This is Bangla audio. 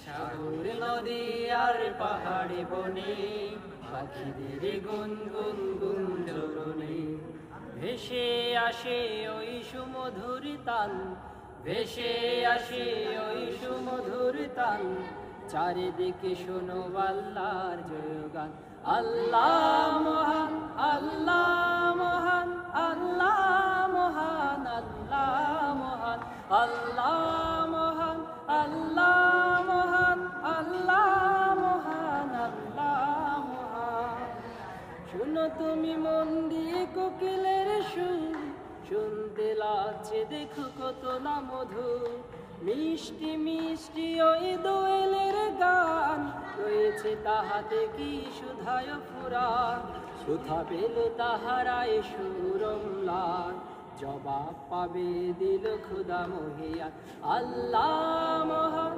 সাগর নদী আর পাহাড়ে বনে পাখিদের গুনগুন গুঞ্জরণে ভেসে আসে ওই সুমধুর তান, ভেসে আসে ওই সুমধুর তান। চারিদিকে শোনো আল্লাহর জয়গান। আল্লাহ মহান, আল্লাহ মহান, আল্লাহ মহান, আল্লাহ মহান, আল্লাহ মহান, আল্লাহ মহান, আল্লাহ মহান, আল্লাহ মহান। শুনো তুমি মন দিয়ে কোকিলের সুর, শুনতে লাগছে দেখো কত না মধুর। মিষ্টি মিষ্টি ওই দোয়েলের গান, রয়েছে তাহাতে কি সুধায় ফুরান। সুধা পেল তাহারায় সুরম্লান, জবাব পাবে দিল খুদা মহিয়ান। আল্লাহ মহান,